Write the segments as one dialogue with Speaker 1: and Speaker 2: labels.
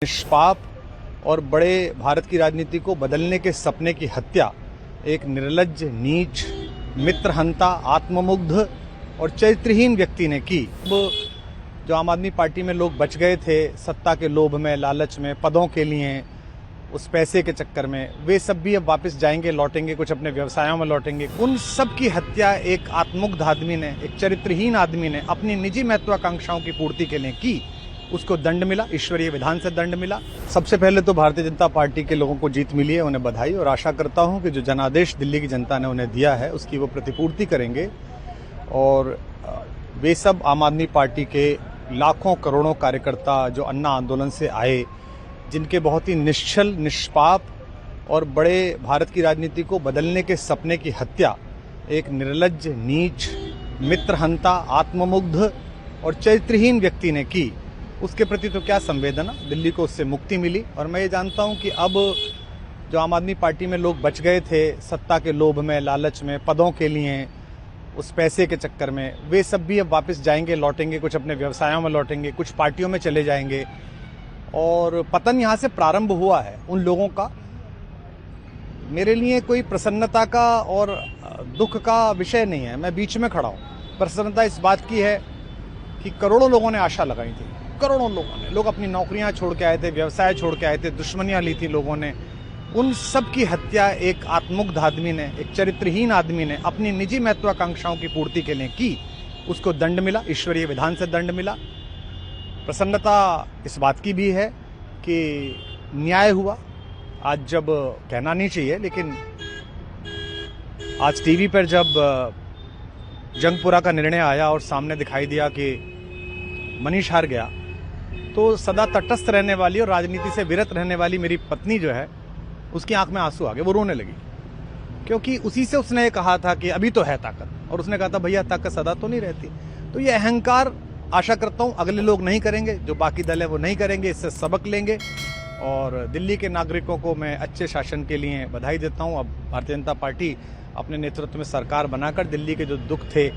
Speaker 1: निष्पाप और बड़े भारत की राजनीति को बदलने के सपने की हत्या एक निर्लज्ज, नीच, मित्रहंता, आत्ममुग्ध और चरित्रहीन व्यक्ति ने की। जो आम आदमी पार्टी में लोग बच गए थे सत्ता के लोभ में, लालच में, पदों के लिए, उस पैसे के चक्कर में, वे सब भी अब वापस जाएंगे, लौटेंगे, कुछ अपने व्यवसायों में लौटेंगे। उन सब की हत्या एक आत्ममुग्ध आदमी ने, एक चरित्रहीन आदमी ने अपनी निजी महत्वाकांक्षाओं की पूर्ति के लिए की। उसको दंड मिला, ईश्वरीय विधान से दंड मिला। सबसे पहले तो भारतीय जनता पार्टी के लोगों को जीत मिली है, उन्हें बधाई, और आशा करता हूं कि जो जनादेश दिल्ली की जनता ने उन्हें दिया है उसकी वो प्रतिपूर्ति करेंगे। और वे सब आम आदमी पार्टी के लाखों करोड़ों कार्यकर्ता जो अन्ना आंदोलन से आए, जिनके बहुत ही निश्चल, निष्पाप और बड़े भारत की राजनीति को बदलने के सपने की हत्या एक निर्लज्ज, नीच, मित्रहंता, आत्ममुग्ध और चरित्रहीन व्यक्ति ने की, उसके प्रति तो क्या संवेदना। दिल्ली को उससे मुक्ति मिली। और मैं ये जानता हूं कि अब जो आम आदमी पार्टी में लोग बच गए थे सत्ता के लोभ में, लालच में, पदों के लिए, उस पैसे के चक्कर में, वे सब भी अब वापस जाएंगे, लौटेंगे, कुछ अपने व्यवसायों में लौटेंगे, कुछ पार्टियों में चले जाएंगे। और पतन यहाँ से प्रारंभ हुआ है उन लोगों का। मेरे लिए कोई प्रसन्नता का और दुख का विषय नहीं है, मैं बीच में खड़ा हूँ। प्रसन्नता इस बात की है कि करोड़ों लोगों ने आशा लगाई थी, करोड़ों लोगों ने, लोग अपनी नौकरियां छोड़ के आए थे, व्यवसाय छोड़ के आए थे, दुश्मनियां ली थी लोगों ने। उन सब की हत्या एक आत्ममुग्ध आदमी ने, एक चरित्रहीन आदमी ने अपनी निजी महत्वाकांक्षाओं की पूर्ति के लिए की। उसको दंड मिला, ईश्वरीय विधान से दंड मिला। प्रसन्नता इस बात की भी है कि न्याय हुआ। आज जब कहना नहीं चाहिए, लेकिन आज टीवी पर जब जंगपुरा का निर्णय आया और सामने दिखाई दिया कि मनीष हार गया, तो सदा तटस्थ रहने वाली और राजनीति से विरत रहने वाली मेरी पत्नी जो है, उसकी आंख में आंसू आ गए, वो रोने लगी। क्योंकि उसी से उसने ये कहा था कि अभी तो है ताकत, और उसने कहा था भैया ताकत सदा तो नहीं रहती। तो ये अहंकार आशा करता हूं अगले लोग नहीं करेंगे, जो बाकी दल है वो नहीं करेंगे, इससे सबक लेंगे। और दिल्ली के नागरिकों को मैं अच्छे शासन के लिए बधाई देता हूँ। अब भारतीय जनता पार्टी अपने नेतृत्व में सरकार बनाकर दिल्ली के जो दुख थे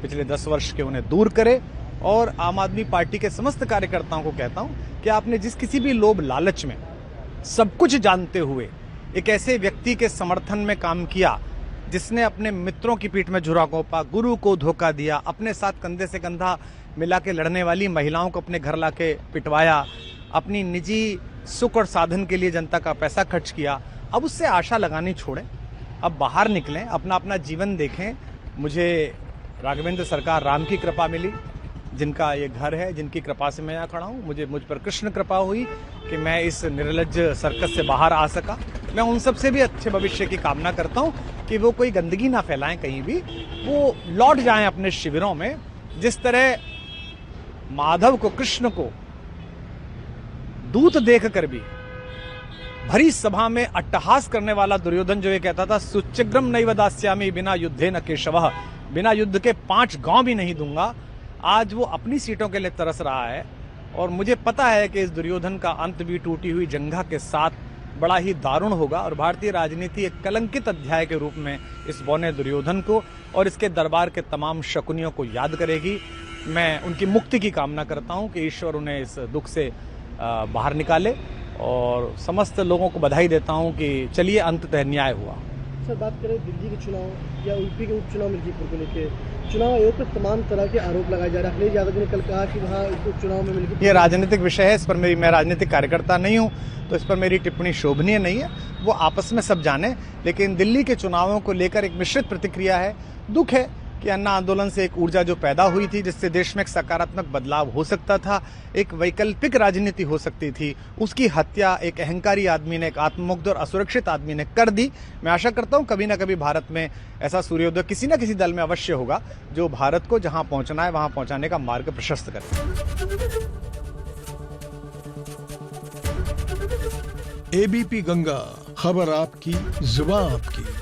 Speaker 1: पिछले 10 वर्ष के, उन्हें दूर करे। और आम आदमी पार्टी के समस्त कार्यकर्ताओं को कहता हूं कि आपने जिस किसी भी लोभ लालच में, सब कुछ जानते हुए एक ऐसे व्यक्ति के समर्थन में काम किया जिसने अपने मित्रों की पीठ में झुरा घोंपा, गुरु को धोखा दिया, अपने साथ कंधे से कंधा मिला के लड़ने वाली महिलाओं को अपने घर लाके पिटवाया, अपनी निजी सुख और साधन के लिए जनता का पैसा खर्च किया, अब उससे आशा लगानी छोड़ें, अब बाहर निकलें, अपना अपना जीवन देखें। मुझे राघवेंद्र सरकार राम की कृपा मिली, जिनका ये घर है, जिनकी कृपा से मैं यहाँ खड़ा हूँ। मुझ पर कृष्ण कृपा हुई कि मैं इस निर्लज्ज सर्कस से बाहर आ सका। मैं उन सब से भी अच्छे भविष्य की कामना करता हूँ कि वो कोई गंदगी ना फैलाएं कहीं भी, वो लौट जाएं अपने शिविरों में। जिस तरह माधव को, कृष्ण को दूत देखकर भी भरी सभा में अट्टहास करने वाला दुर्योधन जो ये कहता था सुचिग्रम नैव दास्यामि बिना युद्धे न केशवः, बिना युद्ध के 5 गांव भी नहीं दूंगा, आज वो अपनी सीटों के लिए तरस रहा है। और मुझे पता है कि इस दुर्योधन का अंत भी टूटी हुई जंघा के साथ बड़ा ही दारुण होगा। और भारतीय राजनीति एक कलंकित अध्याय के रूप में इस बौने दुर्योधन को और इसके दरबार के तमाम शकुनियों को याद करेगी। मैं उनकी मुक्ति की कामना करता हूं कि ईश्वर उन्हें इस दुख से बाहर निकाले, और समस्त लोगों को बधाई देता हूं कि चलिए अंततः न्याय हुआ।
Speaker 2: सर, बात करें दिल्ली के चुनाव या यूपी के उपचुनाव मिर्जापुर को लेकर, चुनाव आयोग पर तमाम तरह के आरोप लगाए जा रहे हैं। अखिलेश यादव ने कल कहा कि वहाँ उपचुनाव में मिलकर,
Speaker 1: ये राजनीतिक विषय है, इस पर मैं राजनीतिक कार्यकर्ता नहीं हूँ, तो इस पर मेरी टिप्पणी शोभनीय नहीं है। वो आपस में सब जाने। लेकिन दिल्ली के चुनावों को लेकर एक मिश्रित प्रतिक्रिया है। दुख है कि अन्ना आंदोलन से एक ऊर्जा जो पैदा हुई थी, जिससे देश में एक सकारात्मक बदलाव हो सकता था, एक वैकल्पिक राजनीति हो सकती थी, उसकी हत्या एक अहंकारी आदमी ने, एक आत्ममुग्ध और असुरक्षित आदमी ने कर दी। मैं आशा करता हूं कभी ना कभी भारत में ऐसा सूर्योदय किसी न किसी दल में अवश्य होगा, जो भारत को जहां पहुंचना है वहां पहुंचाने का मार्ग प्रशस्त करे।
Speaker 3: एबीपी गंगा, खबर आपकी, जुबान आपकी।